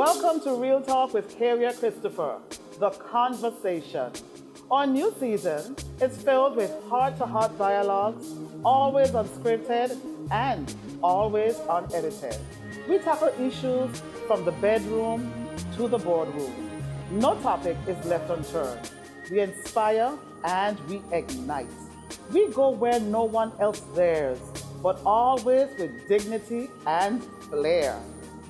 Welcome to Real Talk with Karia Christopher, the conversation. Our new season is filled with heart-to-heart dialogues, always unscripted and always unedited. We tackle issues from the bedroom to the boardroom. No topic is left unturned. We inspire and we ignite. We go where no one else dares, but always with dignity and flair.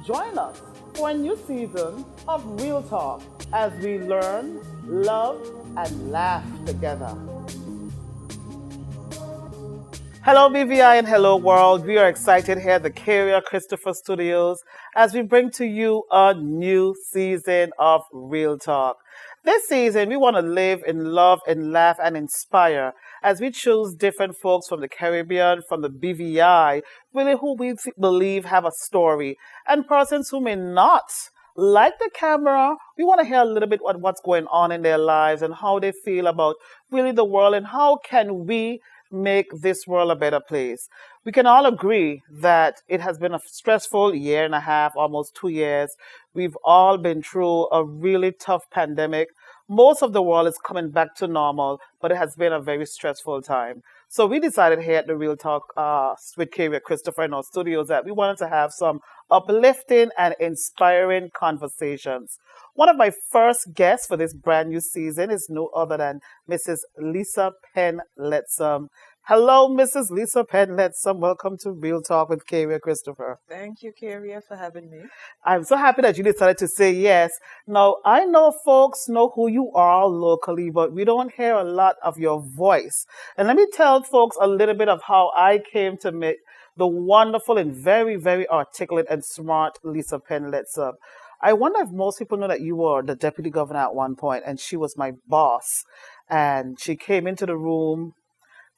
Join us for a new season of Real Talk as we learn, love, and laugh together. Hello, BVI, and hello, world. We are excited here at the Karia Christopher Studios as we bring to you a new season of Real Talk. This season, we want to live in love and laugh and inspire as we choose different folks from the Caribbean, from the BVI, really who we believe have a story, and persons who may not like the camera. We want to hear a little bit about what's going on in their lives and how they feel about really the world and how can we make this world a better place. We can all agree that it has been a stressful year and a half, almost 2 years. We've all been through a really tough pandemic. Most of the world is coming back to normal, but it has been a very stressful time. So we decided here at the Real Talk with Karia Christopher in our studios that we wanted to have some uplifting and inspiring conversations. One of my first guests for this brand new season is no other than Mrs. Lisa Penn-Lettsome. Hello, Mrs. Lisa Penn-Lettsome. Welcome to Real Talk with Karia Christopher. Thank you, Karia, for having me. I'm so happy that you decided to say yes. Now, I know folks know who you are locally, but we don't hear a lot of your voice. And let me tell folks a little bit of how I came to meet the wonderful and very, very articulate and smart Lisa Penn-Lettsome. I wonder if most people know that you were the deputy governor at one point, and she was my boss. And she came into the room,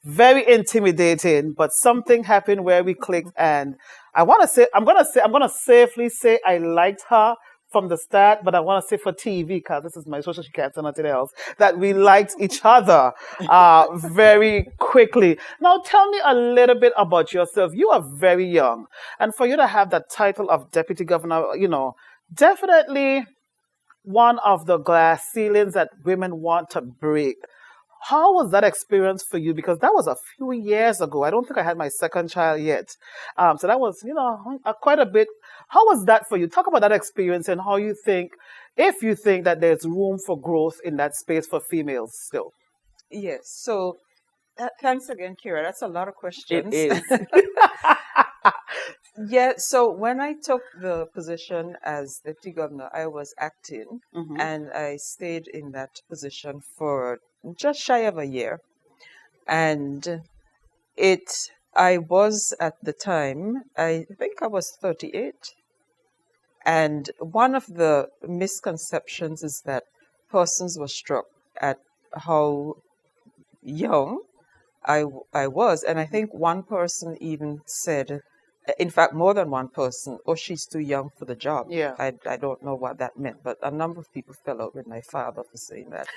very intimidating, but something happened where we clicked, and I'm gonna safely say I liked her from the start, but I want to say for TV, because this is my social, she can't say nothing else, that we liked each other very quickly. Now, tell me a little bit about yourself. You are very young, and for you to have that title of deputy governor, definitely one of the glass ceilings that women want to break. How was that experience for you? Because that was a few years ago. I don't think I had my second child yet. So that was, quite a bit. How was that for you? Talk about that experience and how you think, if you think that there's room for growth in that space for females still. Yes. So thanks again, Kira. That's a lot of questions. It is. Yeah. So when I took the position as deputy governor, I was acting, and I stayed in that position for just shy of a year. And I was at the time, I think I was 38. And one of the misconceptions is that persons were struck at how young I was. And I think one person even said, in fact, more than one person, oh, she's too young for the job. Yeah. I don't know what that meant, but a number of people fell out with my father for saying that.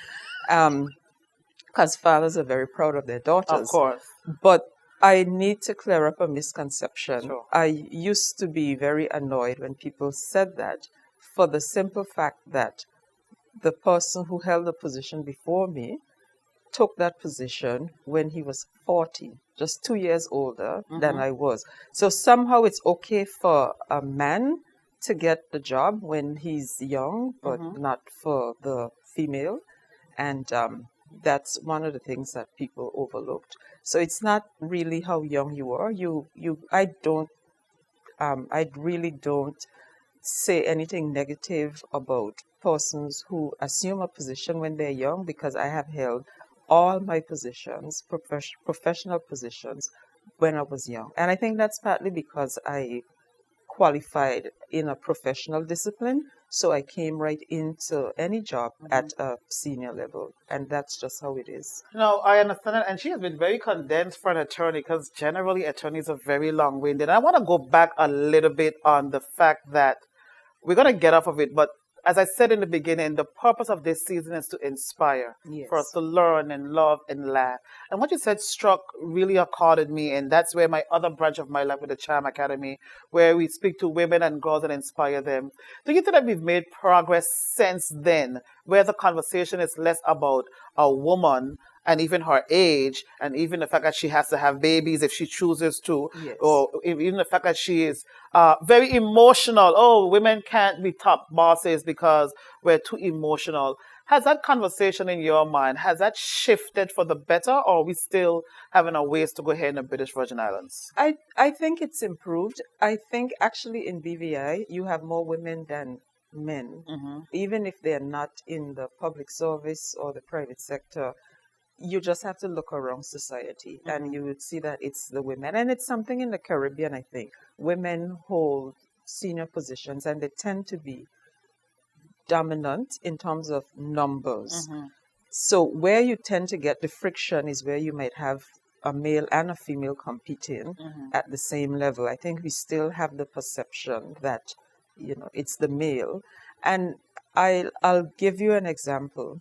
Because fathers are very proud of their daughters. Of course. But I need to clear up a misconception. Sure. I used to be very annoyed when people said that, for the simple fact that the person who held the position before me took that position when he was 40, just 2 years older than I was. So somehow it's okay for a man to get the job when he's young, but not for the female. And that's one of the things that people overlooked. So it's not really how young you are. I really don't say anything negative about persons who assume a position when they're young, because I have held all my positions, professional positions, when I was young. And I think that's partly because I qualified in a professional discipline. So I came right into any job at a senior level. And that's just how it is. No, I understand it. And she has been very condensed for an attorney, because generally attorneys are very long-winded. I want to go back a little bit on the fact that we're going to get off of it, but as I said in the beginning, the purpose of this season is to inspire, for us Yes. to learn and love and laugh. And what you said struck really accorded me, and that's where my other branch of my life with the Charm Academy, where we speak to women and girls and inspire them. Do you think that we've made progress since then, where the conversation is less about a woman and even her age, and even the fact that she has to have babies if she chooses to, Yes. or even the fact that she is very emotional. Oh, women can't be top bosses because we're too emotional. Has that conversation in your mind, has that shifted for the better, or are we still having a ways to go here in the British Virgin Islands? I think it's improved. I think actually in BVI you have more women than men, even if they're not in the public service or the private sector. You just have to look around society and you would see that it's the women. And it's something in the Caribbean, I think. Women hold senior positions and they tend to be dominant in terms of numbers. So where you tend to get the friction is where you might have a male and a female competing at the same level. I think we still have the perception that, it's the male. And I'll give you an example.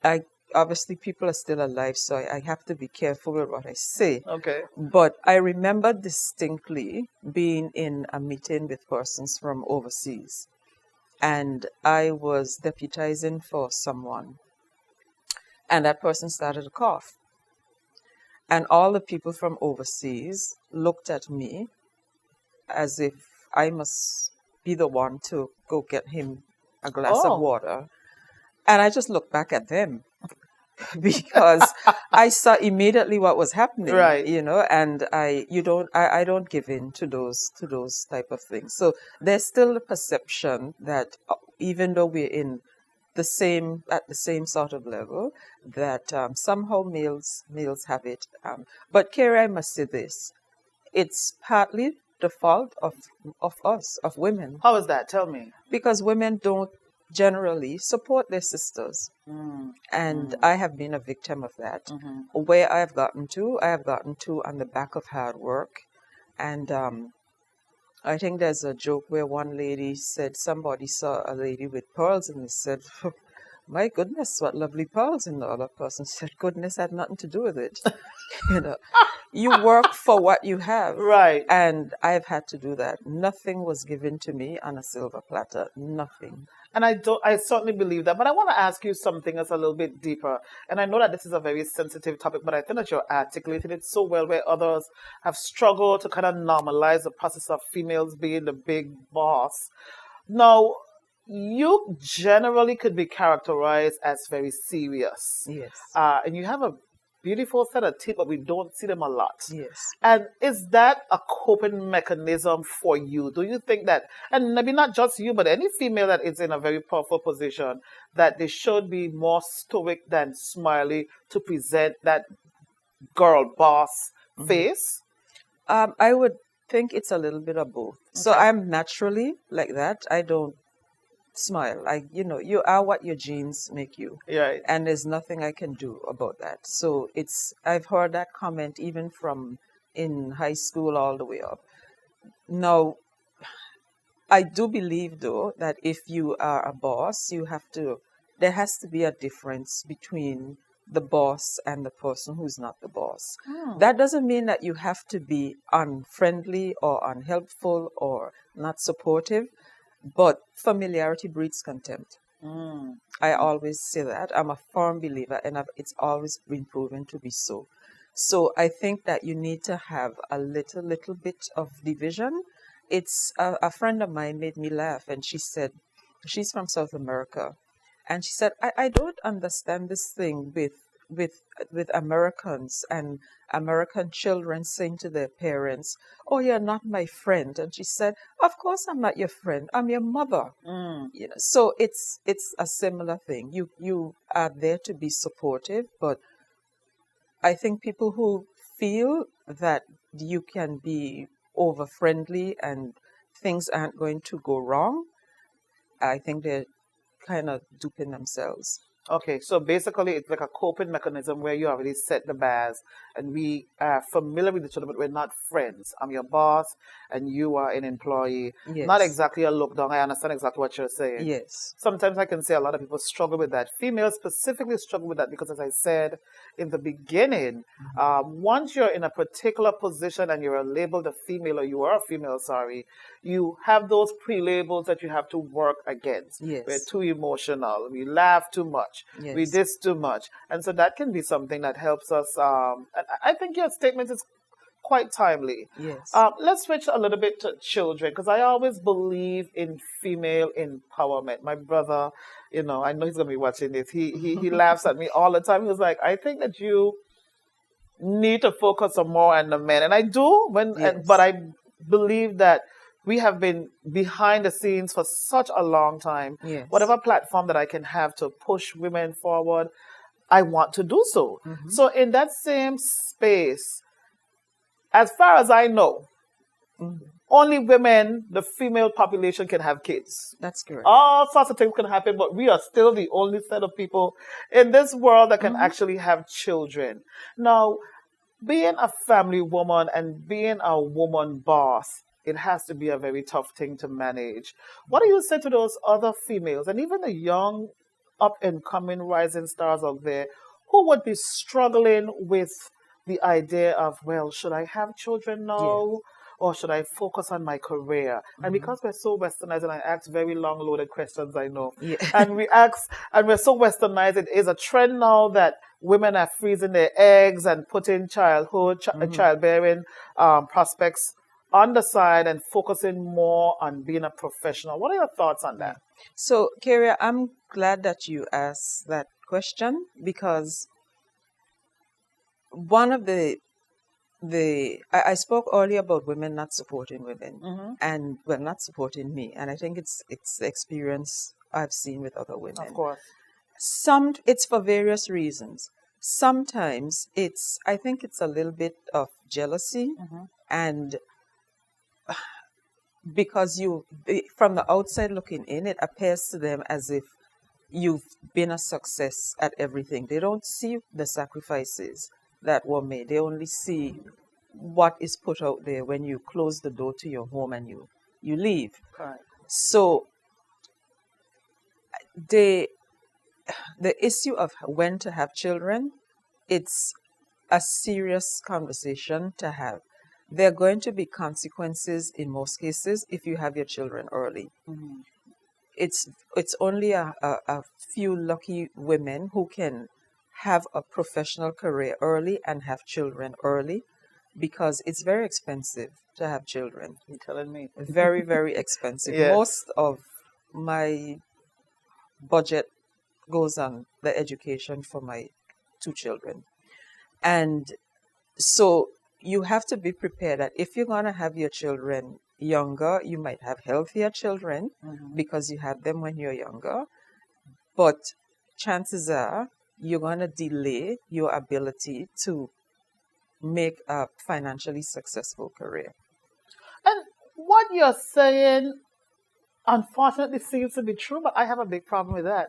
I Obviously people are still alive, so I have to be careful with what I say. Okay. But I remember distinctly being in a meeting with persons from overseas, and I was deputizing for someone, and that person started to cough. And all the people from overseas looked at me as if I must be the one to go get him a glass of Oh, water. And I just looked back at them because I saw immediately what was happening, right. and I don't give in to those type of things. So there's still the perception that even though we're in at the same sort of level, that somehow males have it. But Kerry, I must say this: it's partly the fault of us, of women, How is that? Tell me. because women don't generally support their sisters. And I have been a victim of that. Where I have gotten to on the back of hard work. And I think there's a joke where one lady said somebody saw a lady with pearls and they said, my goodness, what lovely pearls. And the other person said, goodness had nothing to do with it. you know, you work for what you have. Right. And I've had to do that. Nothing was given to me on a silver platter. Nothing. And I certainly believe that. But I want to ask you something that's a little bit deeper. And I know that this is a very sensitive topic, but I think that you're articulating it so well, where others have struggled to kind of normalize the process of females being the big boss. Now, you generally could be characterized as very serious. Yes. And you have a beautiful set of teeth, but we don't see them a lot. Yes. And is that a coping mechanism for you? Do you think that, and maybe not just you, but any female that is in a very powerful position, that they should be more stoic than smiley to present that girl boss face? I would think it's a little bit of both. So Okay. I'm naturally like that. I don't smile. You are what your genes make you. Right. And there's nothing I can do about that. So I've heard that comment even from in high school all the way up. Now, I do believe though that if you are a boss, there has to be a difference between the boss and the person who's not the boss. That doesn't mean that you have to be unfriendly or unhelpful or not supportive, but familiarity breeds contempt. I always say that. I'm a firm believer, and it's always been proven to be so. So I think that you need to have a little bit of division. It's a friend of mine made me laugh, and she said, she's from South America, and she said, I don't understand this thing with Americans and American children saying to their parents, "Oh, you're not my friend." And she said, "Of course I'm not your friend. I'm your mother." So it's a similar thing. You are there to be supportive, but I think people who feel that you can be over friendly and things aren't going to go wrong, I think they're kind of duping themselves. Okay, so basically it's like a coping mechanism where you already set the bars and we are familiar with each other, but we're not friends. I'm your boss and you are an employee. Not Yes. exactly a look down. I understand exactly what you're saying. Yes. Sometimes I can say a lot of people struggle with that. Females specifically struggle with that because, as I said in the beginning, once you're in a particular position and you're labeled a female, or you are a female, sorry, you have those pre-labels that you have to work against. We're Yes. too emotional. We laugh too much. We Yes. this too much. And so that can be something that helps us. And I think your statement is quite timely. Yes. Let's switch a little bit to children because I always believe in female empowerment. My brother, I know he's gonna be watching this. He laughs at me all the time. He was like, "I think that you need to focus on more on the men," and I do. But Yes. I believe that we have been behind the scenes for such a long time. Yes. Whatever platform that I can have to push women forward, I want to do so. Mm-hmm. So in that same space, as far as I know, Mm-hmm. only women, the female population, can have kids. That's correct. All sorts of things can happen, but we are still the only set of people in this world that can Mm-hmm. actually have children. Now, being a family woman and being a woman boss, it has to be a very tough thing to manage. What do you say to those other females and even the young up and coming rising stars out there who would be struggling with the idea of, well, should I have children Yes. now? Or should I focus on my career? And Mm-hmm. because we're so westernized, and I ask very long, loaded questions, I know, Yeah. and we're so westernized, it is a trend now that women are freezing their eggs and putting Mm-hmm. childbearing prospects on the side and focusing more on being a professional. What are your thoughts on Yeah. that? So, Karia, I'm glad that you asked that question because one of I spoke earlier about women not supporting women Mm-hmm. and well not supporting me, and I think it's the experience I've seen with other Of women. course. It's for various reasons. Sometimes I think it's a little bit of jealousy, Mm-hmm. and because from the outside looking in, it appears to them as if you've been a success at everything. They don't see the sacrifices that were made. They only see what is put out there when you close the door to your home and you leave. Correct. So the issue of when to have children, it's a serious conversation to have. There are going to be consequences in most cases if you have your children early. Mm-hmm. It's only a few lucky women who can have a professional career early and have children early because it's very expensive to have children. You're telling me. Very, very expensive. Yes. Most of my budget goes on the education for my two children. And so you have to be prepared that if you're going to have your children younger, you might have healthier children Mm-hmm. because you had them when you're younger. But chances are you're going to delay your ability to make a financially successful career. And what you're saying, unfortunately, seems to be true, but I have a big problem with that.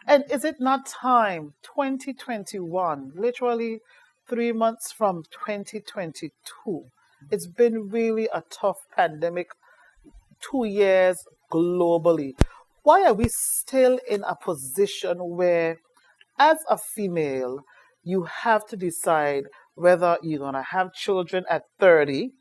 And is it not time, 2021, literally 3 months from 2022? It's been really a tough pandemic, 2 years globally. Why are we still in a position where, as a female, you have to decide whether you're going to have children at 30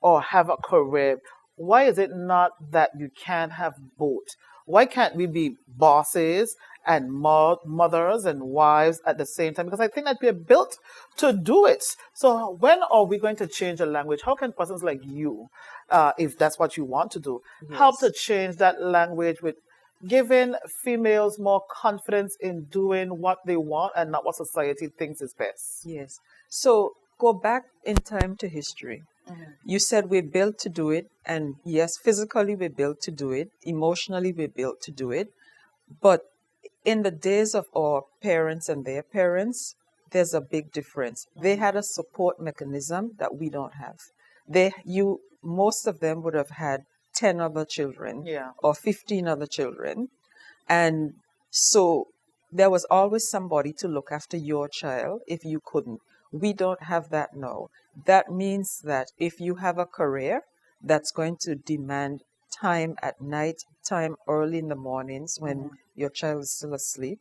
or have a career? Why is it not that you can't have both? Why can't we be bosses and mothers and wives at the same time? Because I think that we're built to do it. So when are we going to change the language? How can persons like you, if that's what you want to do, help to Yes. change that language with giving females more confidence in doing what they want and not what society thinks is best? Yes. So go back in time to history. Mhm. You said we're built to do it, and yes, physically we're built to do it, emotionally we're built to do it. But in the days of our parents and their parents, there's a big difference. They had a support mechanism that we don't have. Most of them would have had 10 other children Yeah. or 15 other children. And so there was always somebody to look after your child if you couldn't. We don't have that now. That means that if you have a career that's going to demand time at night, time early in the mornings when your child is still asleep,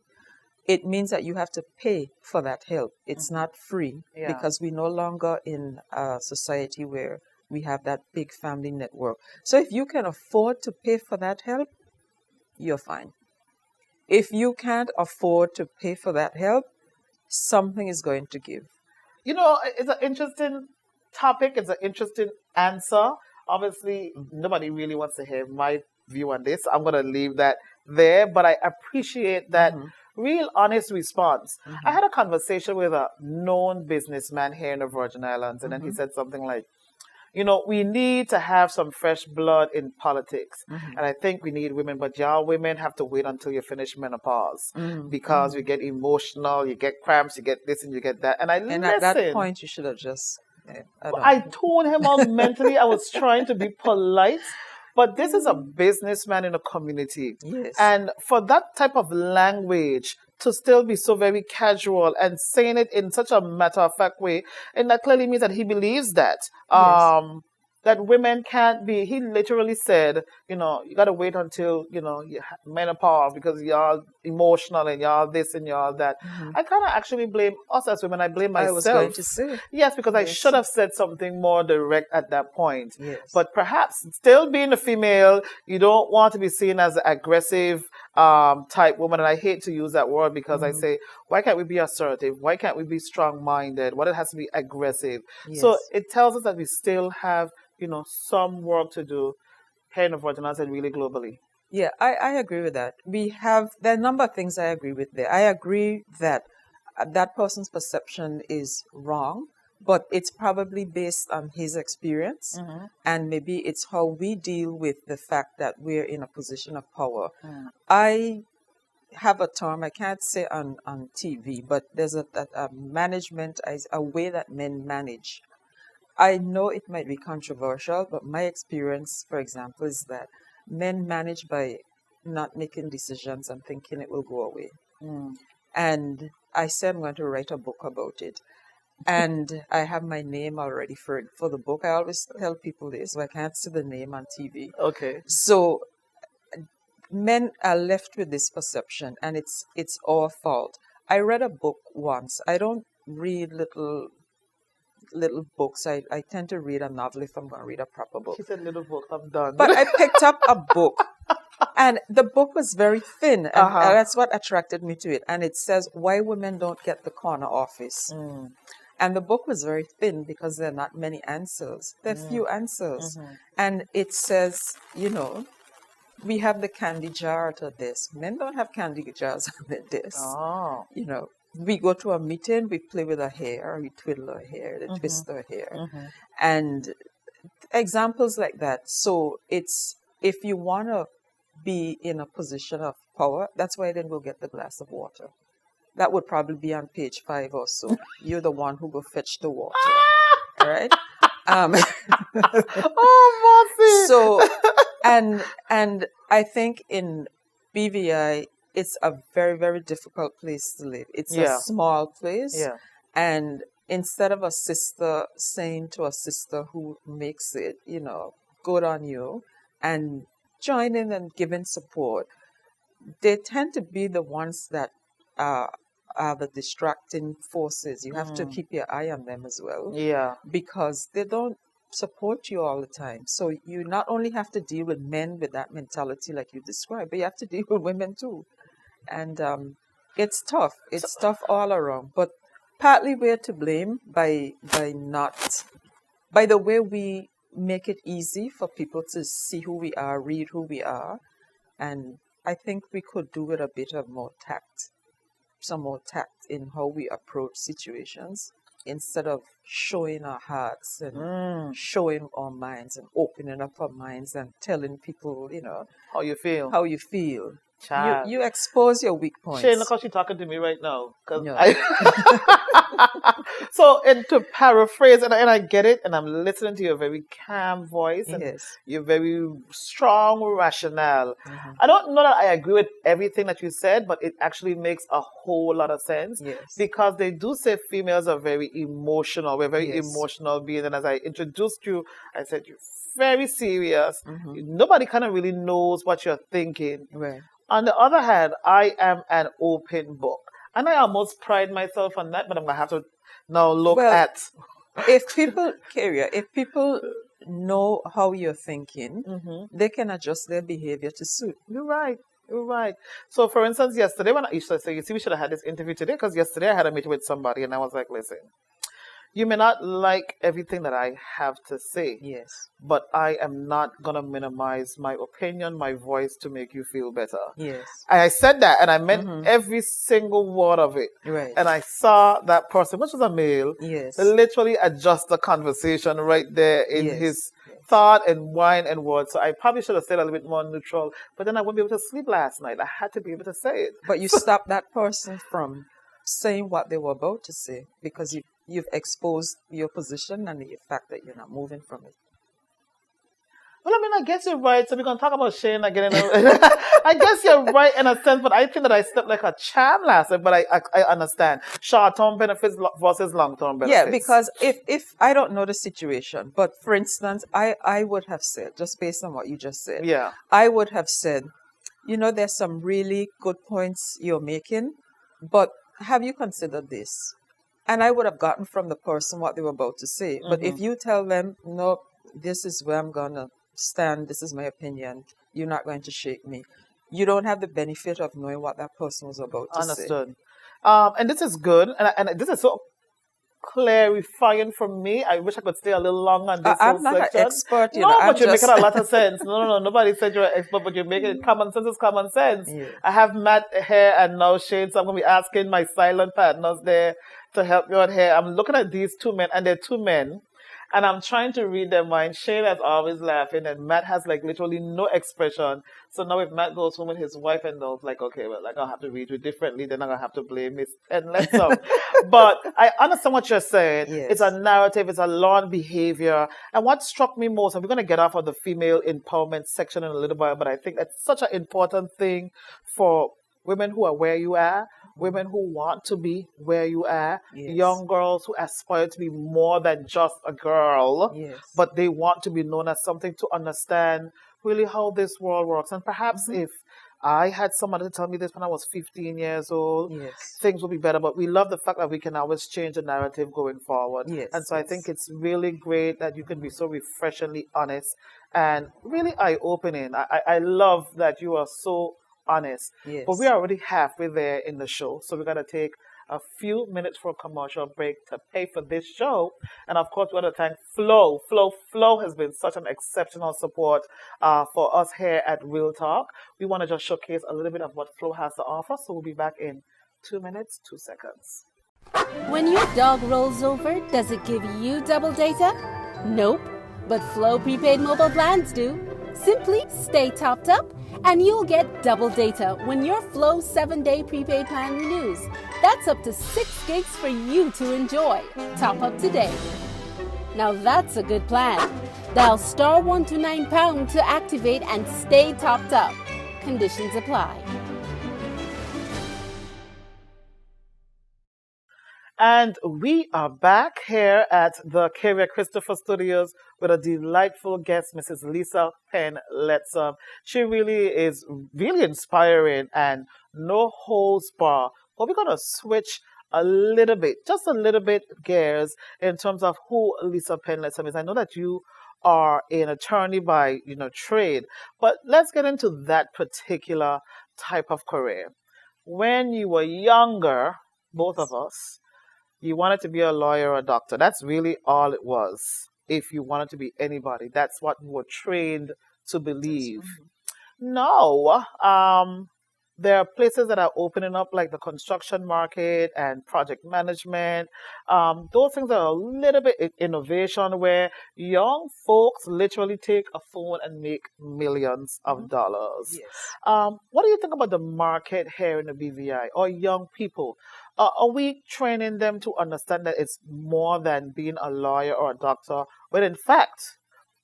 it means that you have to pay for that help. It's not free because we're no longer in a society where we have that big family network. So if you can afford to pay for that help, you're fine. If you can't afford to pay for that help, something is going to give. It's an interesting topic. It's an interesting answer. Obviously, nobody really wants to hear my view on this. I'm going to leave that there, but I appreciate that real honest response. I had a conversation with a known businessman here in the Virgin Islands, and then he said something like, we need to have some fresh blood in politics. And I think we need women, but y'all women have to wait until you finish menopause because you get emotional, you get cramps, you get this and you get that. And at that point, you should have just... I toned him out mentally. I was trying to be polite. But this is a businessman in a community. Yes. And for that type of language to still be so very casual and saying it in such a matter-of-fact way, and that clearly means that he believes that. That women can't be, he literally said, you got to wait until, you menopause because y'all emotional and y'all this and y'all that. I kind of actually blame us as women. I blame myself. I was going to say. Yes, because I should have said something more direct at that point. Yes. But perhaps still being a female, you don't want to be seen as an aggressive type woman. And I hate to use that word because I say, why can't we be assertive? Why can't we be strong-minded? Why it has to be aggressive? Yes. So it tells us that we still have some work to do here in the Virgin Islands and really globally. Yeah, I agree with that. There are a number of things I agree with there. I agree that that person's perception is wrong, but it's probably based on his experience, and maybe it's how we deal with the fact that we're in a position of power. I have a term, I can't say on TV, but there's a management, a way that men manage. I know it might be controversial, but my experience, for example, is that men manage by not making decisions and thinking it will go away. And I said I'm going to write a book about it. And I have my name already for the book. I always tell people this, so I can't see the name on TV. Okay. So men are left with this perception, and it's our fault. I read a book once. I don't read little books. I tend to read a novel if I'm going to read a proper book. She said little book, I'm done. But I picked up a book, and the book was very thin, and that's what attracted me to it. And it says why women don't get the corner office. And the book was very thin because there are not many answers. There are few answers. And it says, we have the candy jar at our desk. Men don't have candy jars on their desk. Oh. We go to a meeting, we play with our hair, we twiddle our hair, they twist our hair. And examples like that. So it's, if you want to be in a position of power, that's why I didn't go get the glass of water. That would probably be on page 5 or so. You're the one who go fetch the water. All right? Oh, Mossy! So, and I think in BVI, it's a very, very difficult place to live. It's a small place. Yeah. And instead of a sister saying to a sister who makes it, good on you, and joining and giving support, they tend to be the ones that are the distracting forces. You have to keep your eye on them as well. Yeah. Because they don't support you all the time. So you not only have to deal with men with that mentality like you described, but you have to deal with women too. And it's tough. It's tough all around. But partly we're to blame by the way we make it easy for people to see who we are, read who we are. And I think we could do with a bit of more tact, some more tact in how we approach situations instead of showing our hearts and showing our minds and opening up our minds and telling people, how you feel. How you feel. Child. You expose your weak Shane, look points. how she's talking to me right now. Cause No. so, and to paraphrase, and I get it, and I'm listening to your very calm voice and Yes. your very strong rationale. Mhm. I don't know that I agree with everything that you said, but it actually makes a whole lot of sense Yes. because they do say females are very emotional. We're very Yes. emotional beings, and as I introduced you, I said you're very serious. Mhm. Nobody kind of really knows what you're thinking. Right. On the other hand, I am an open book. And I almost pride myself on that, but I'm going to have to now look Well, at. if people know how you're thinking, Mhm. they can adjust their behavior to suit. You're right. You're right. So, for instance, yesterday when I used to say, you see, we should have had this interview today because yesterday I had a meeting with somebody and I was like, listen, you may not like everything that I have to say, Yes. but I am not going to minimize my opinion, my voice to make you feel better. Yes. And I said that and I meant Mhm. every single word of it. Right. And I saw that person, which was a male, Yes. literally adjust the conversation right there in Yes. his Yes. thought and wine and words. So I probably should have said a little bit more neutral, but then I wouldn't be able to sleep last night. I had to be able to say it. But you stop that person from saying what they were about to say because you've exposed your position and the fact that you're not moving from it. Well, I mean, I guess you're right. So we're going to talk about Shane again. I guess you're right in a sense, but I think that I slept like a champ last night, but I understand. Short-term benefits versus long-term benefits. Yeah, because if I don't know the situation, but for instance, I would have said, just based on what you just said, Yeah. I would have said, there's some really good points you're making, but have you considered this? And I would have gotten from the person what they were about to say. But if you tell them, no, this is where I'm going to stand, this is my opinion, you're not going to shake me, you don't have the benefit of knowing what that person was about to say. Understood. And this is good, and this is so clarifying for me. I wish I could stay a little longer on this whole I'm not an section. expert, No, I'm but you're making just... a lot of sense. No. Nobody said you're an expert, but you're making common sense is common sense. Yeah. I have Matt here and now Shane, so I'm going to be asking my silent partners there to help me out here. I'm looking at these two men, and they're two men. And I'm trying to read their mind. Shane is always laughing, and Matt has like literally no expression. So now if Matt goes home with his wife and they'll like, okay, well, like I'll have to read you differently, then I'm gonna have to blame Miss Penn-Lettsome. But I understand what you're saying. Yes. It's a narrative, it's a learned behavior. And what struck me most, and we're gonna get off of the female empowerment section in a little while, but I think that's such an important thing for women who are where you are, women who want to be where you are, Yes. young girls who aspire to be more than just a girl, Yes. but they want to be known as something to understand really how this world works. And perhaps if I had somebody to tell me this when I was 15 years old, Yes. things would be better. But we love the fact that we can always change the narrative going forward. Yes. And so I think it's really great that you can be so refreshingly honest and really eye-opening. I love that you are so honest. Yes. But we are already halfway there in the show, so we're going to take a few minutes for a commercial break to pay for this show. And of course, we want to thank Flo. Flo has been such an exceptional support for us here at Real Talk. We want to just showcase a little bit of what Flo has to offer, so we'll be back in 2 minutes, 2 seconds. When your dog rolls over, does it give you double data? Nope, but Flow prepaid mobile plans do. Simply stay topped up and you'll get double data when your Flow 7-day prepaid plan renews. That's up to 6 gigs for you to enjoy. Top up today. Now that's a good plan. Dial *129# to activate and stay topped up. Conditions apply. And we are back here at the Karia Christopher Studios with a delightful guest, Mrs. Lisa Penn-Lettsome. She really is really inspiring and no holds bar. But we're going to switch a little bit, just a little bit gears in terms of who Lisa Penn-Lettsome is. I know that you are an attorney by trade, but let's get into that particular type of career. When you were younger, both of us, you wanted to be a lawyer or a doctor. That's really all it was. If you wanted to be anybody, that's what you were trained to believe. No, there are places that are opening up, like the construction market and project management. Those things are a little bit innovation where young folks literally take a phone and make millions of dollars. Yes. What do you think about the market here in the BVI or young people? Are we training them to understand that it's more than being a lawyer or a doctor? When in fact,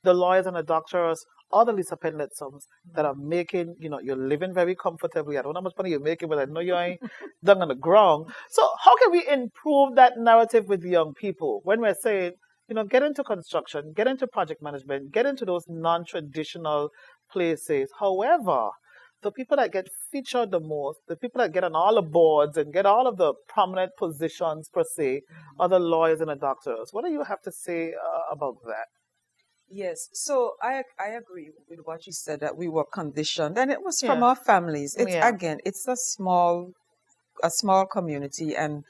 the lawyers and the doctors are the Lisa Penn-Lettsomes that are making, you're living very comfortably. I don't know how much money you're making, but I know you ain't done on the ground. So how can we improve that narrative with young people when we're saying, get into construction, get into project management, get into those non-traditional places. However, the people that get featured the most, the people that get on all the boards and get all of the prominent positions per se, are the lawyers and the doctors. What do you have to say about that? Yes, so I agree with what you said, that we were conditioned, and it was from Yeah. our families. It's Yeah. again, it's a small community, and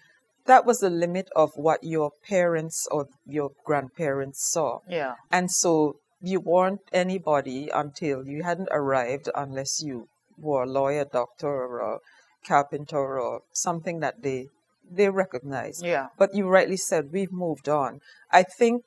that was the limit of what your parents or your grandparents saw. Yeah. And so you weren't anybody until you hadn't arrived, unless you were a lawyer, doctor, or a carpenter, or something that they recognize. Yeah. But you rightly said we've moved on. I think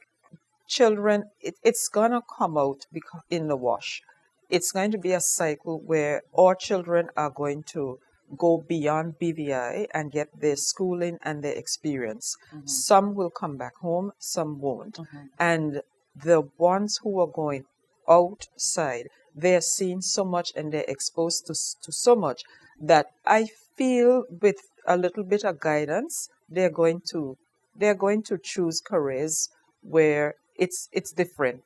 children, it's gonna come out in the wash. It's going to be a cycle where all children are going to go beyond BVI and get their schooling and their experience. Some will come back home, some won't. And the ones who are going outside, they're seeing so much and they're exposed to so much that I feel with a little bit of guidance, they're going to choose careers where it's different.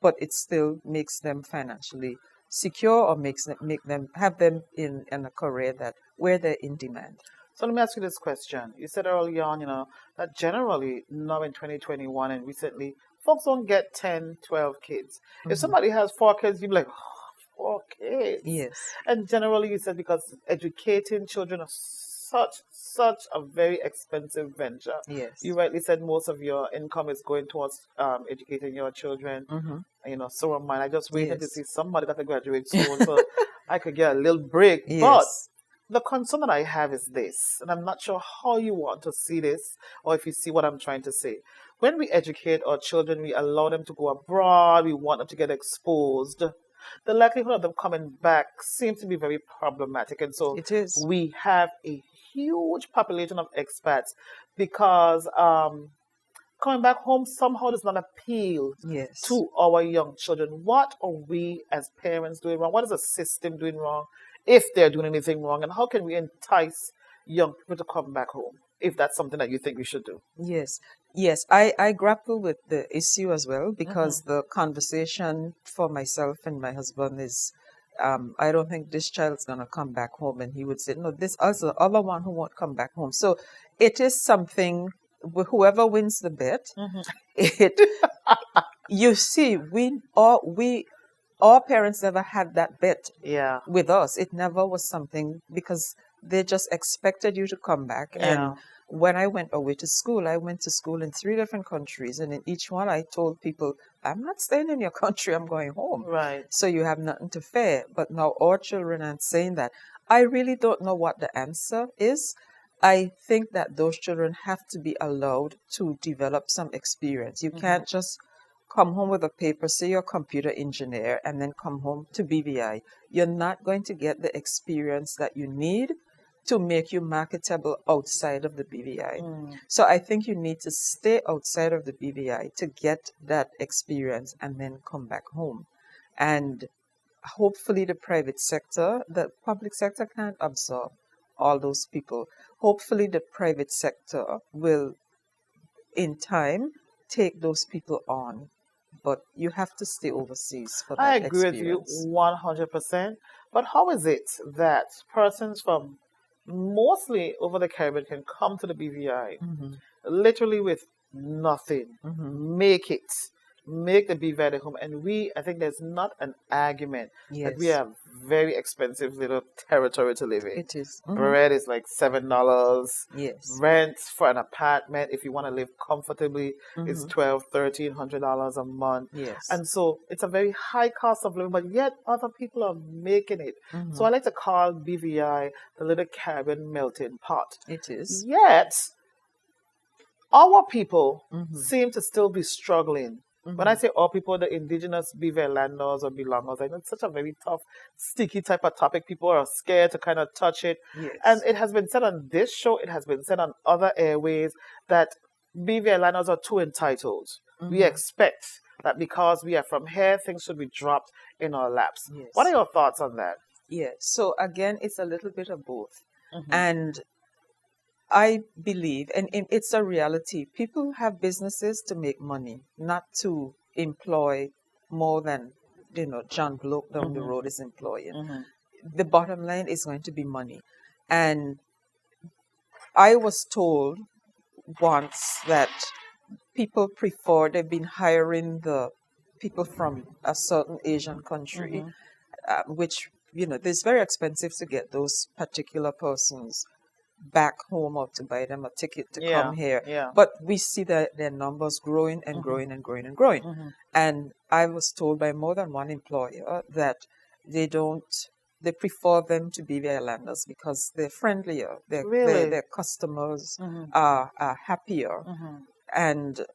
But it still makes them financially secure, or make them have them in a career where they're in demand. So let me ask you this question. You said early on, that generally now in 2021 and recently, folks don't get 10, 12 kids. If somebody has 4 kids, you'd be like, oh, 4 kids. Yes. And generally you said because educating children is such a very expensive venture. Yes. You rightly said most of your income is going towards educating your children. So am mine. I just waited to Yes. see somebody got to graduate soon so I could get a little break. But Yes. the concern that I have is this, and I'm not sure how you want to see this or if you see what I'm trying to say. When we educate our children, we allow them to go abroad, we want them to get exposed. The likelihood of them coming back seems to be very problematic. And so It is. we have a huge population of expats because coming back home somehow does not appeal Yes. to our young children. What are we as parents doing wrong? What is the system doing wrong, if they're doing anything wrong? And how can we entice young people to come back home, if that's something that you think we should do? Yes. Yes. I grapple with the issue as well, because the conversation for myself and my husband is, I don't think this child's going to come back home. And he would say, no, this other one who won't come back home. So it is something, whoever wins the bet, you see, our parents never had that bet Yeah. with us. It never was something, because they just expected you to come back. Yeah. And when I went away to school, I went to school in 3 different countries. And in each one, I told people, I'm not staying in your country, I'm going home. Right. So you have nothing to fear. But now our children aren't saying that. I really don't know what the answer is. I think that those children have to be allowed to develop some experience. You can't just come home with a paper, say you're a computer engineer, and then come home to BVI. You're not going to get the experience that you need to make you marketable outside of the BVI. So I think you need to stay outside of the BVI to get that experience and then come back home. And hopefully the public sector can't absorb all those people. Hopefully the private sector will, in time, take those people on. But you have to stay overseas for that I agree with you experience. 100%. But how is it that persons from mostly over the Caribbean can come to the BVI literally with nothing, make the BVI their home? And I think there's not an argument that we Yes. are very expensive little territory to live in. It is. Bread is like $7. Yes. Rent for an apartment, if you want to live comfortably, is $1,200, $1,300 a month. Yes. And so it's a very high cost of living, but yet other people are making it. So I like to call BVI the little Caribbean melting pot. It is. Yet our people seem to still be struggling. When I say our people, the indigenous BVI landlords or belongers, I know it's such a very tough, sticky type of topic. People are scared to kind of touch it. Yes. And it has been said on this show, it has been said on other airways that BVI landlords are too entitled. We expect that because we are from here, things should be dropped in our laps. Yes. What are your thoughts on that? Yeah. So again, it's a little bit of both. And I believe, and it's a reality, people have businesses to make money, not to employ more than, John Bloke down the road is employing. The bottom line is going to be money. And I was told once that they've been hiring the people from a certain Asian country, which, it's very expensive to get those particular persons back home or to buy them a ticket to come here. Yeah. But we see that their numbers growing and growing and growing and growing. And I was told by more than one employer that they prefer them to be their landlords because they're friendlier, their customers are happier. And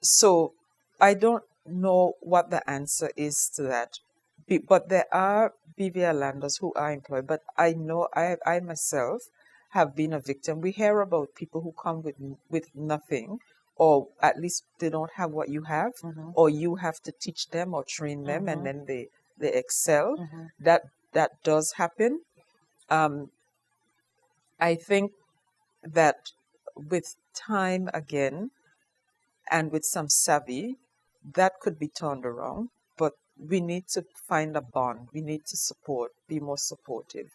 so I don't know what the answer is to that. But there are BVI landlords who are employed. But I know I myself have been a victim. We hear about people who come with nothing, or at least they don't have what you have, or you have to teach them or train them, and then they excel. That does happen. I think that with time again, and with some savvy, that could be turned around. But we need to find a bond. We need to be more supportive.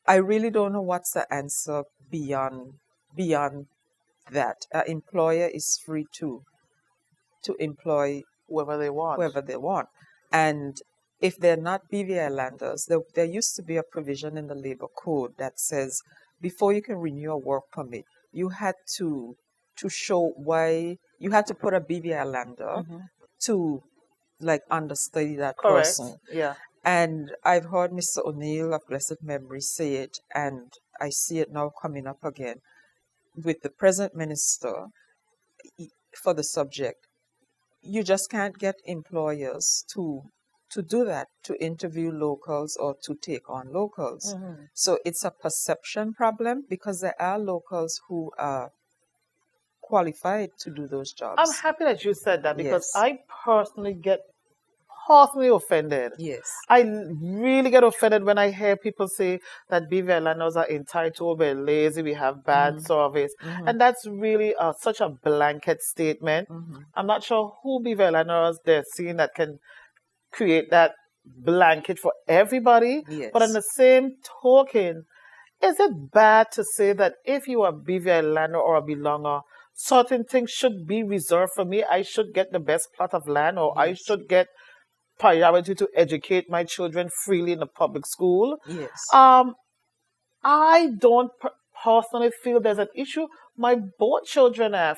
I really don't know what's the answer beyond that. An employer is free to employ whoever they want. And if they're not BVI landlords, there used to be a provision in the labor code that says before you can renew a work permit, you had to show why you had to put a BVI landlord to understudy that person. Yeah. And I've heard Mr. O'Neill of blessed memory say it, and I see it now coming up again with the present minister for the subject. You just can't get employers to do that, to interview locals or to take on locals. So it's a perception problem because there are locals who are qualified to do those jobs. I'm happy that you said that because Yes. I personally get offended. Yes. I really get offended when I hear people say that BVI landlords are entitled, we're lazy, we have bad service. And that's really such a blanket statement. I'm not sure who BVI landlords they're seeing that can create that blanket for everybody. Yes. But on the same token, is it bad to say that if you are a BVI landlord or a belonger, certain things should be reserved for me? I should get the best plot of land, or I should get priority to educate my children freely in the public school. Yes. I don't personally feel there's an issue. My both children are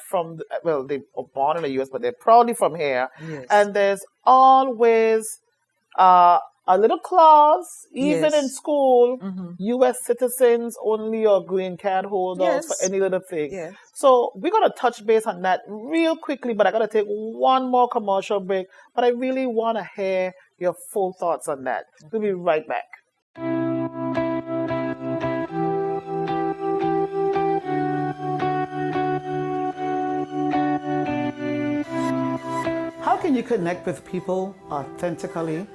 they were born in the U.S., but they're proudly from here. Yes. And there's always a little clause, even in school, U.S. citizens only or green card holders for any little thing. Yes. So we're going to touch base on that real quickly, but I got to take one more commercial break. But I really want to hear your full thoughts on that. We'll be right back. How can you connect with people authentically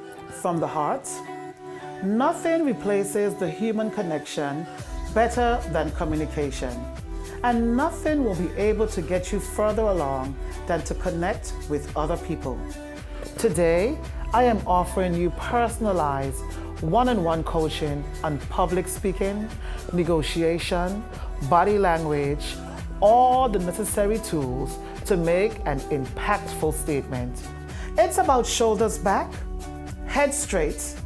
from the heart? Nothing replaces the human connection better than communication. And nothing will be able to get you further along than to connect with other people. Today, I am offering you personalized one-on-one coaching on public speaking, negotiation, body language, all the necessary tools to make an impactful statement. It's about shoulders back, head straight,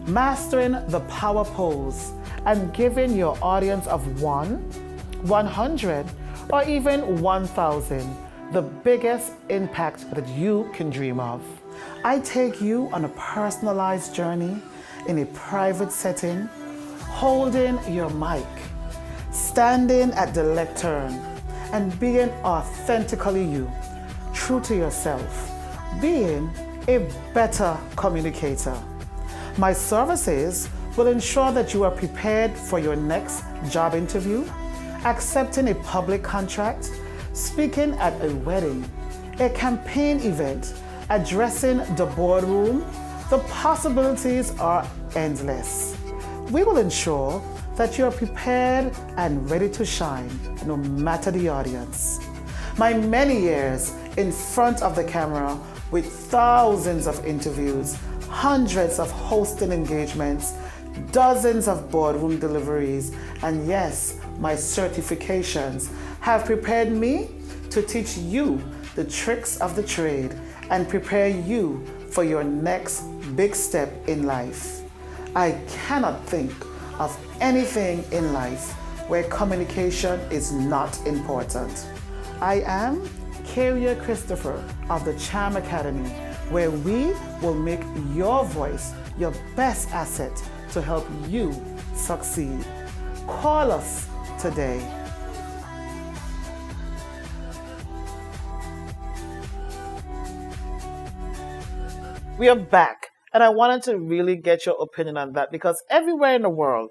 mastering the power pose, and giving your audience of 1, 100, or even 1,000 the biggest impact that you can dream of. I take you on a personalized journey in a private setting, holding your mic, standing at the lectern, and being authentically you, true to yourself, being a better communicator. My services will ensure that you are prepared for your next job interview, accepting a public contract, speaking at a wedding, a campaign event, addressing the boardroom. The possibilities are endless. We will ensure that you are prepared and ready to shine, no matter the audience. My many years in front of the camera with thousands of interviews, hundreds of hosting engagements, dozens of boardroom deliveries, and yes, my certifications have prepared me to teach you the tricks of the trade and prepare you for your next big step in life. I cannot think of anything in life where communication is not important. I am Karia Christopher of the Charm Academy, where we will make your voice your best asset to help you succeed. Call us today. We are back, and I wanted to really get your opinion on that because everywhere in the world,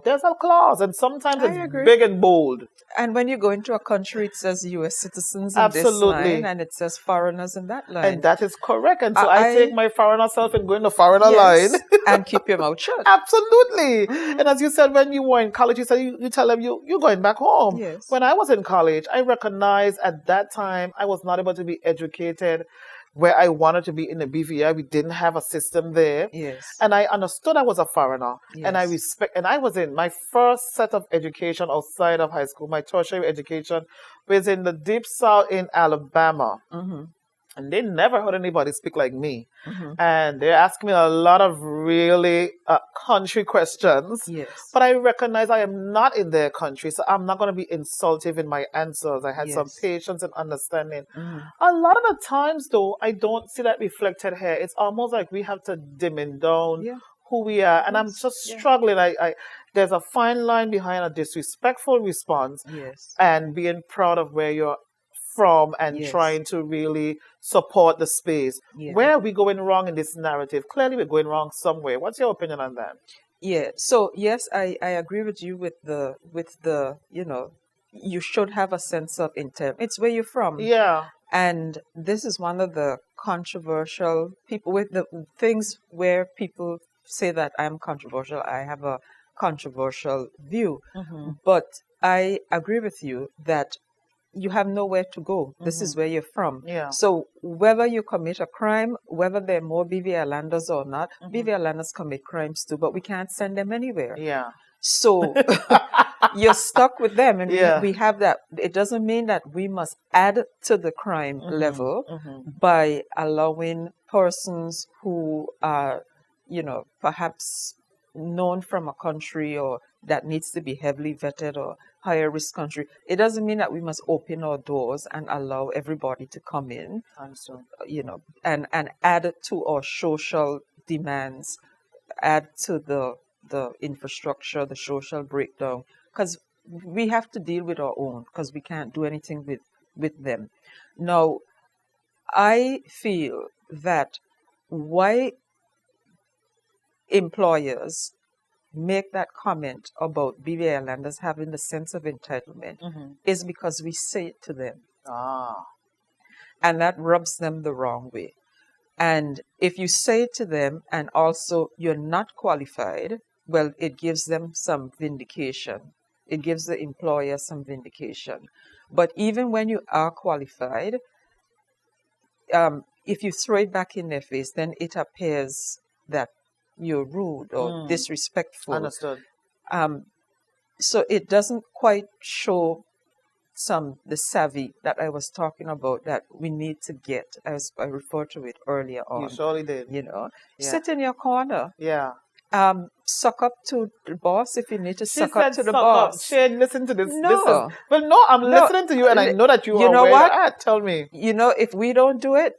there's a clause, and sometimes it's big and bold. And when you go into a country, it says U.S. citizens in Absolutely. this line, and it says foreigners in that line. And that is correct. And so I take my foreigner self and go in the foreigner line. And keep your mouth shut. Absolutely. And as you said, when you were in college, you said you tell them you're going back home. Yes. When I was in college, I recognized at that time I was not able to be educated where I wanted to be in the BVI. We didn't have a system there. Yes. And I understood I was a foreigner. Yes. And I was in my first set of education outside of high school. My tertiary education was in the deep south in Alabama. Mm-hmm. And they never heard anybody speak like me. Mm-hmm. And they're asking me a lot of really country questions. Yes. But I recognize I am not in their country, so I'm not going to be insultive in my answers. I had some patience and understanding. Mm-hmm. A lot of the times, though, I don't see that reflected here. It's almost like we have to dim and down who we are. And I'm just struggling. There's a fine line behind a disrespectful response and being proud of where you're from and trying to really support the space. Where are we going wrong in this narrative? Clearly we're going wrong somewhere. What's your opinion on that? Yeah. So yes, I agree with you with the you should have a sense of intent. It's where you're from. Yeah. And this is one of the controversial people with the things where people say that I'm controversial. I have a controversial view. Mm-hmm. But I agree with you that you have nowhere to go. This is where you're from. Yeah. So whether you commit a crime, whether there are more BVI landers or not, BVI landers commit crimes too, but we can't send them anywhere. Yeah. So you're stuck with them, and we have that. It doesn't mean that we must add to the crime level by allowing persons who are, perhaps known from a country or that needs to be heavily vetted or higher risk country. It doesn't mean that we must open our doors and allow everybody to come in, and add to our social demands, add to the infrastructure, the social breakdown, because we have to deal with our own, because we can't do anything with them. Now, I feel that why employers make that comment about BVI landers having the sense of entitlement is because we say it to them. And that rubs them the wrong way. And if you say it to them and also you're not qualified, well, it gives them some vindication. It gives the employer some vindication. But even when you are qualified, if you throw it back in their face, then it appears that you're rude or disrespectful. Understood. So it doesn't quite show the savvy that I was talking about that we need to get, as I referred to it earlier You on. surely did. Yeah. Yeah. Sit in your corner. Yeah. Suck up to the boss if you need to She suck said, up to the "Suck up, boss. Shane. Listen to this. No, I'm no. listening to you, and I know that you You are know aware. what? Tell me, If we don't do it,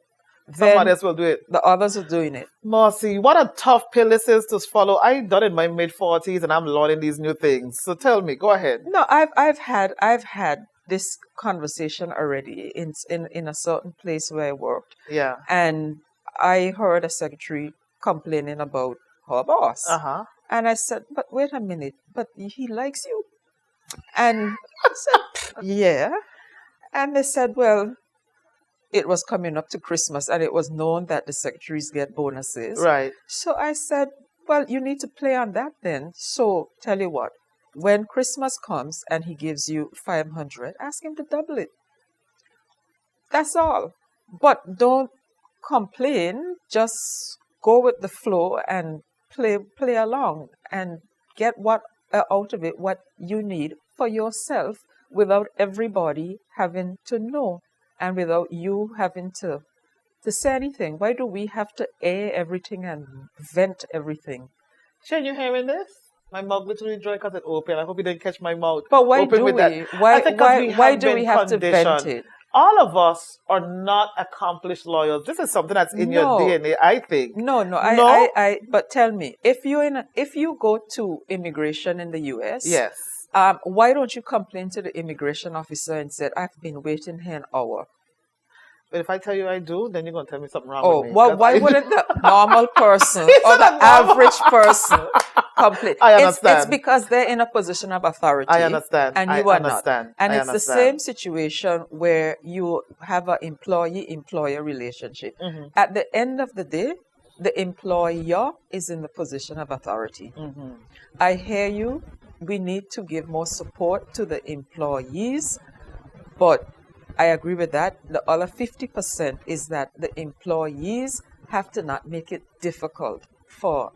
somebody then else will do it." the others are doing it. Marcy, what a tough pill this is to swallow. I done in my mid-40s, and I'm learning these new things. So tell me, go ahead. No, I've had this conversation already in a certain place where I worked, Yeah. and I heard a secretary complaining about her boss, and I said, "But wait a minute, but he likes you," and I said, "Yeah," and they said, "Well." It was coming up to Christmas and it was known that the secretaries get bonuses. Right. So I said, well, you need to play on that then. So tell you what, when Christmas comes and he gives you 500, ask him to double it. That's all. But don't complain. Just go with the flow and play along and get out of it what you need for yourself without everybody having to know. And without you having to say anything. Why do we have to air everything and vent everything? Shane, you hearing this? My mouth literally dry because it open. I hope you didn't catch my mouth. But why open do with we? That. Why do we have to vent it? All of us are not accomplished lawyers. This is something that's in your DNA, I think. No. But tell me, if you go to immigration in the U.S., yes. Why don't you complain to the immigration officer and say, I've been waiting here an hour? But if I tell you I do, then you're going to tell me something wrong with me. Well, why wouldn't the normal person or the average person complain? I understand. It's because they're in a position of authority. I understand. And you are not. And it's the same situation where you have an employee-employer relationship. Mm-hmm. At the end of the day, the employer is in the position of authority. Mm-hmm. I hear you. We need to give more support to the employees, but I agree with that. The other 50% is that the employees have to not make it difficult for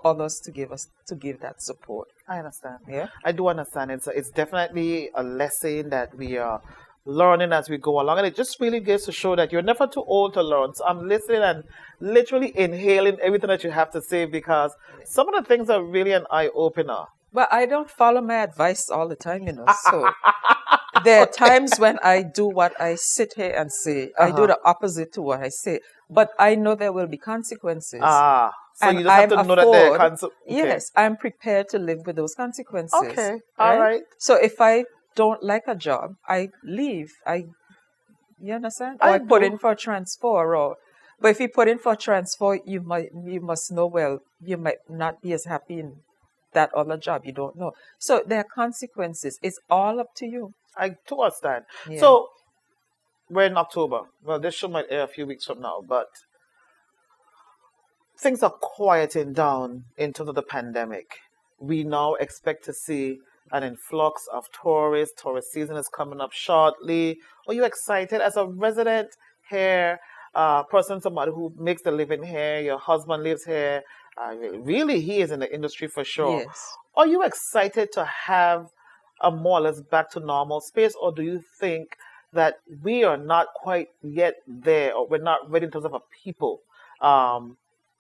others to give that support. I understand. Yeah, I do understand. It's definitely a lesson that we are learning as we go along, and it just really goes to show that you're never too old to learn. So I'm listening and literally inhaling everything that you have to say, because some of the things are really an eye opener. But I don't follow my advice all the time, so there are times when I do what I sit here and say. I do the opposite to what I say. But I know there will be consequences. So and you just have to know that there are consequences. Yes, I'm prepared to live with those consequences. Okay, all right. So if I don't like a job, I leave. You understand? Or I put in for a transfer. But if you put in for a transfer, you must know, well, you might not be as happy in that other job. You don't know. So there are consequences. It's all up to you. I do understand. Yeah. So we're in October. Well, this show might air a few weeks from now, but things are quieting down in terms of the pandemic. We now expect to see an influx of tourists. Tourist season is coming up shortly. Are you excited as a resident here, somebody who makes a living here, your husband lives here, really he is in the industry for sure. Yes. Are you excited to have a more or less back to normal space, or do you think that we are not quite yet there, or we're not ready in terms of a people?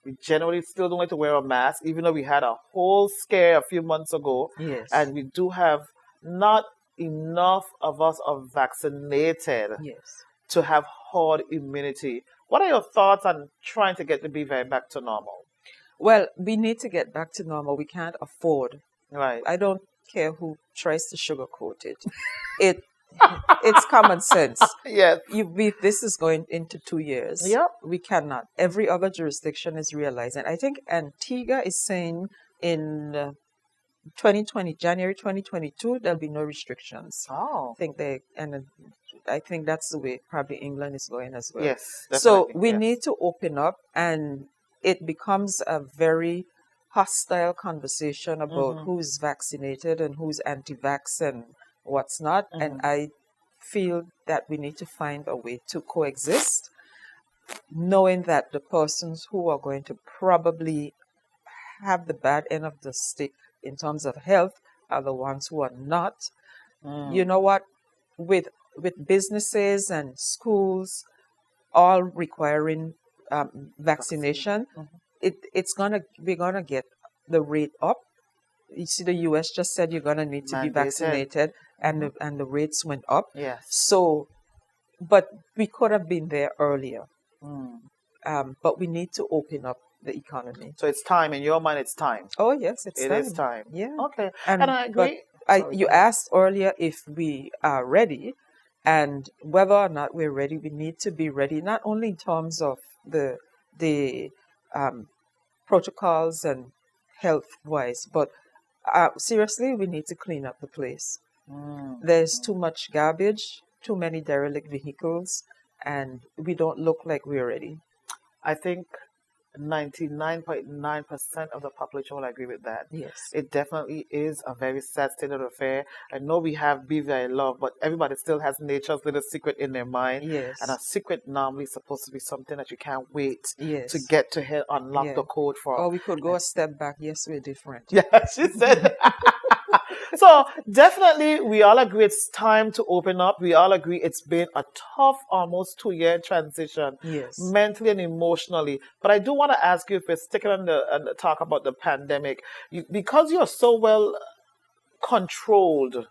We generally still don't like to wear a mask, even though we had a whole scare a few months ago. Yes. And we do have not enough of us are vaccinated to have herd immunity. What are your thoughts on trying to get the BVI back to normal? Well, we need to get back to normal. We can't afford. Right. I don't care who tries to sugarcoat it. It's common sense. Yes. This is going into 2 years. Yep. We cannot. Every other jurisdiction is realizing. I think Antigua is saying in 2020, January 2022, there'll be no restrictions. Oh. I think that's the way probably England is going as well. Yes. So we need to open up, and it becomes a very hostile conversation about who's vaccinated and who's anti-vax and what's not. And I feel that we need to find a way to coexist, knowing that the persons who are going to probably have the bad end of the stick in terms of health are the ones who are not. You know what? with businesses and schools all requiring vaccination, we're gonna get the rate up. You see, the U.S. just said you're gonna need to be Mandated. vaccinated, and the rates went up. Yes. So, but we could have been there earlier. But we need to open up the economy. So it's time. In your mind, it's time. Oh yes, it's It time. is time. Yeah. Okay. And I agree. You asked earlier if we are ready, and whether or not we're ready. We need to be ready, not only in terms of the protocols and health wise, but seriously, we need to clean up the place. There's too much garbage, too many derelict vehicles, and we don't look like we're ready. I think 99.9% of the population will agree with that. Yes. It definitely is a very sad state of affair. I know we have BVI love, but everybody still has nature's little secret in their mind. Yes. And a secret normally is supposed to be something that you can't wait Yes. to get to hit, unlock the code for. Or we could go a step back. Yes, we're different. Yeah, she said. So definitely we all agree it's time to open up. We all agree it's been a tough, almost 2-year transition, Yes. mentally and emotionally. But I do want to ask you, if we're sticking on the talk about the pandemic, because you're so well controlled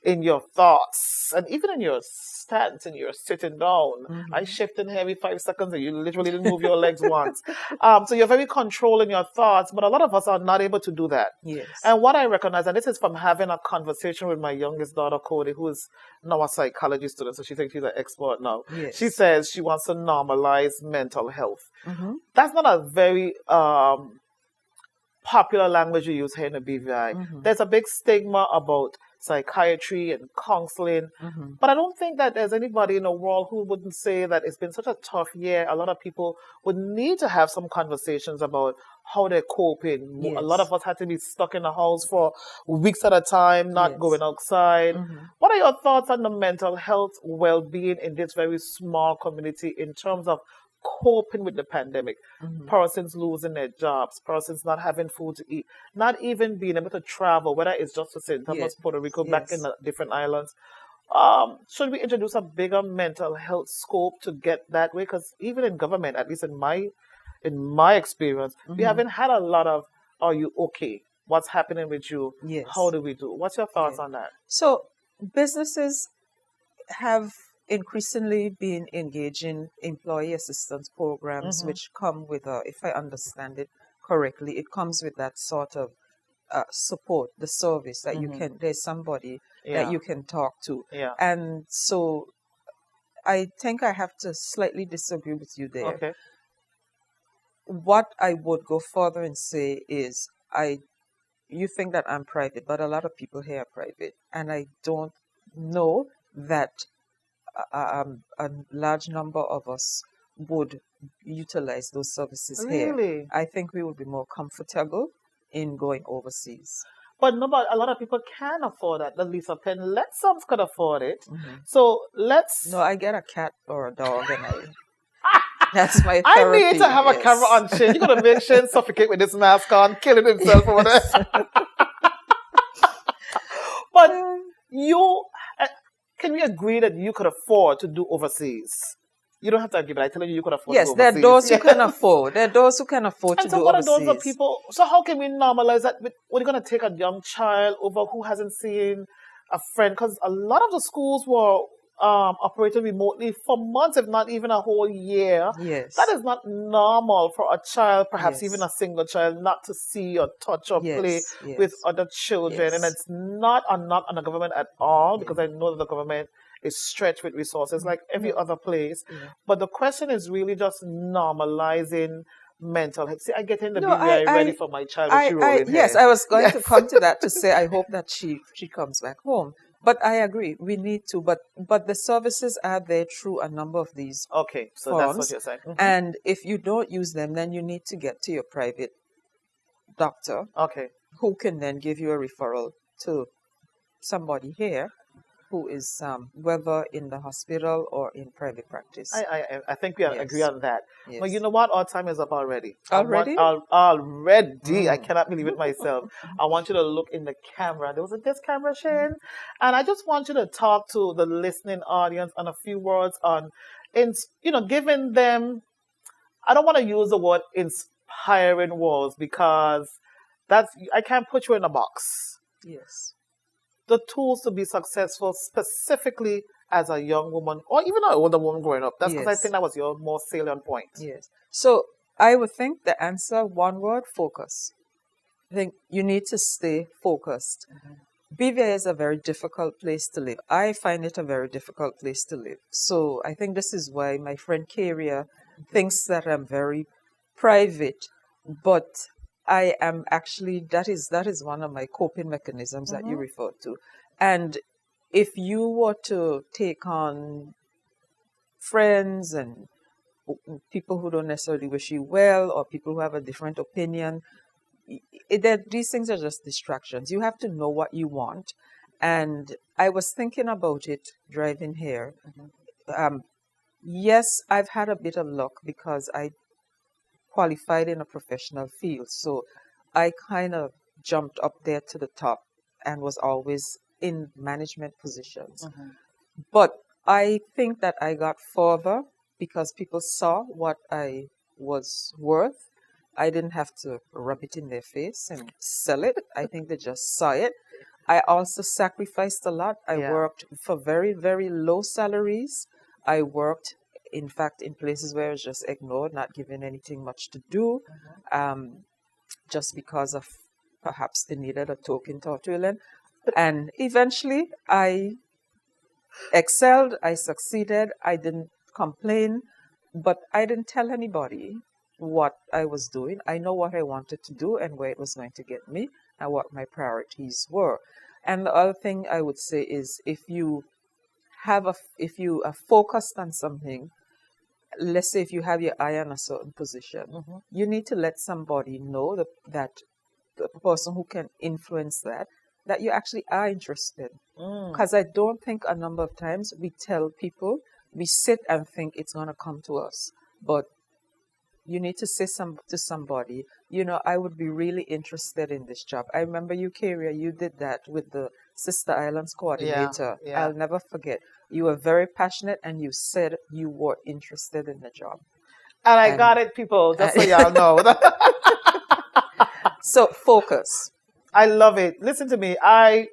in your thoughts and even in your stance and you're sitting down. I shift in here every 5 seconds and you literally didn't move your legs once. So you're very controlled in your thoughts, but a lot of us are not able to do that. Yes. And what I recognize, and this is from having a conversation with my youngest daughter, Cody, who is now a psychology student, so she thinks she's an expert now. Yes. She says she wants to normalize mental health. That's not a very popular language you use here in the BVI. There's a big stigma about psychiatry and counseling, but I don't think that there's anybody in the world who wouldn't say that it's been such a tough year. A lot of people would need to have some conversations about how they're coping. Yes. A lot of us had to be stuck in the house for weeks at a time, not going outside. What are your thoughts on the mental health well-being in this very small community in terms of coping with the pandemic? Persons losing their jobs, persons not having food to eat, not even being able to travel, whether it's just to St. Thomas, Puerto Rico, back in the different islands. Should we introduce a bigger mental health scope to get that way? Because even in government, at least in my experience, we haven't had a lot of, are you okay? What's happening with you? Yes. How do we do? What's your thoughts on that? So businesses have increasingly been engaging employee assistance programs, which come with if I understand it correctly, it comes with that sort of support, the service that you can, there's somebody that you can talk to. Yeah. And so I think I have to slightly disagree with you there. Okay. What I would go further and say is, you think that I'm private, but a lot of people here are private, and I don't know that a large number of us would utilize those services here. Really? I think we would be more comfortable in going overseas. But a lot of people can afford that. At least Penn-Lettsome could afford it. So let's... No, I get a cat or a dog, and that's my I therapy. need to have a camera on Shane. You're going to make Shane suffocate with this mask on, killing himself over there. But can we agree that you could afford to do overseas? You don't have to agree, but I tell you could afford to do overseas. Yes, there are those who can afford. There are those who can afford to do overseas. And so what are those people? So how can we normalize that? We're going to take a young child over who hasn't seen a friend, because a lot of the schools were operating remotely for months, if not even a whole year. Yes. That is not normal for a child, perhaps even a single child, not to see or touch or play with other children. And it's not a knock on the government at all, because I know that the government is stretched with resources like every other place. But the question is really just normalizing mental health. See, I get in the BVI ready for my child when she rolled in Yes, here. I was going to come to that to say I hope that she comes back home. But I agree, we need to. But the services are there through a number of these Okay, so forms. that's what you're saying. And if you don't use them, then you need to get to your private doctor, Okay. who can then give you a referral to somebody here who is whether in the hospital or in private practice. I think we agree Yes. on that. Yes. But you know what? Our time is up already. Already? Already. I cannot believe it myself. I want you to look in the camera. There was this camera, Shane. And I just want you to talk to the listening audience on a few words on, giving them, I don't want to use the word inspiring words because I can't put you in a box. Yes. The tools to be successful specifically as a young woman or even an older woman growing up. That's because I Yes. think that was your more salient point. Yes. So I would think the answer, one word, focus. I think you need to stay focused. BVI is a very difficult place to live. I find it a very difficult place to live. So I think this is why my friend Karia thinks that I'm very private, but I am actually, that is one of my coping mechanisms that you referred to. And if you were to take on friends and people who don't necessarily wish you well or people who have a different opinion, these things are just distractions. You have to know what you want. And I was thinking about it driving here. Yes, I've had a bit of luck because I qualified in a professional field. So I kind of jumped up there to the top and was always in management positions. But I think that I got further because people saw what I was worth. I didn't have to rub it in their face and sell it. I think they just saw it. I also sacrificed a lot. I worked for very, very low salaries. I worked, in fact, in places where I was just ignored, not given anything much to do, just because of perhaps they needed a token tortillon. And eventually I excelled, I succeeded, I didn't complain, but I didn't tell anybody what I was doing. I know what I wanted to do and where it was going to get me and what my priorities were. And the other thing I would say is if you are focused on something, let's say if you have your eye on a certain position, you need to let somebody know that the person who can influence that you actually are interested. Because I don't think a number of times we tell people, we sit and think it's going to come to us. But you need to say to somebody, I would be really interested in this job. I remember you, Karia, you did that with the Sister Islands coordinator. Yeah. I'll never forget. You were very passionate and you said you were interested in the job. And I got it, people, just so y'all know. So focus. I love it. Listen to me. I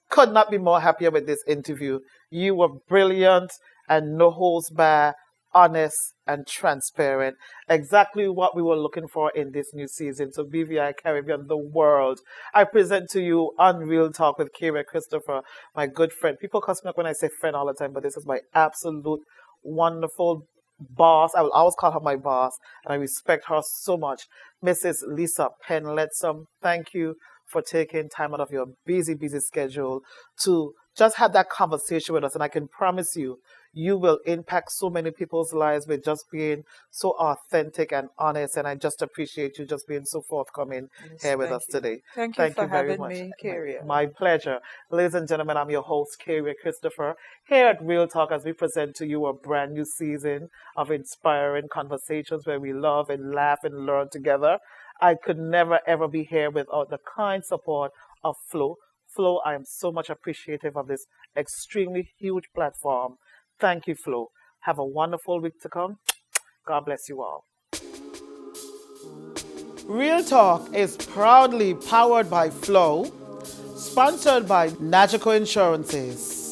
could not be more happier with this interview. You were brilliant and no holds barred, honest and transparent. Exactly what we were looking for in this new season. So BVI Caribbean, the world. I present to you Unreal Talk with Karia Christopher, my good friend. People cuss me up when I say friend all the time, but this is my absolute wonderful boss. I will always call her my boss, and I respect her so much. Mrs. Lisa Penn-Lettsome, thank you for taking time out of your busy, busy schedule to just have that conversation with us. And I can promise you, you will impact so many people's lives with just being so authentic and honest. And I just appreciate you just being so forthcoming here with us today. Thank you for very having much. me, Karia. My pleasure. Ladies and gentlemen, I'm your host, Karia Christopher, here at Real Talk as we present to you a brand new season of inspiring conversations where we love and laugh and learn together. I could never, ever be here without the kind support of Flo. Flo, I am so much appreciative of this extremely huge platform. Thank you, Flo. Have a wonderful week to come. God bless you all. Real Talk is proudly powered by Flo, sponsored by Nagico Insurances.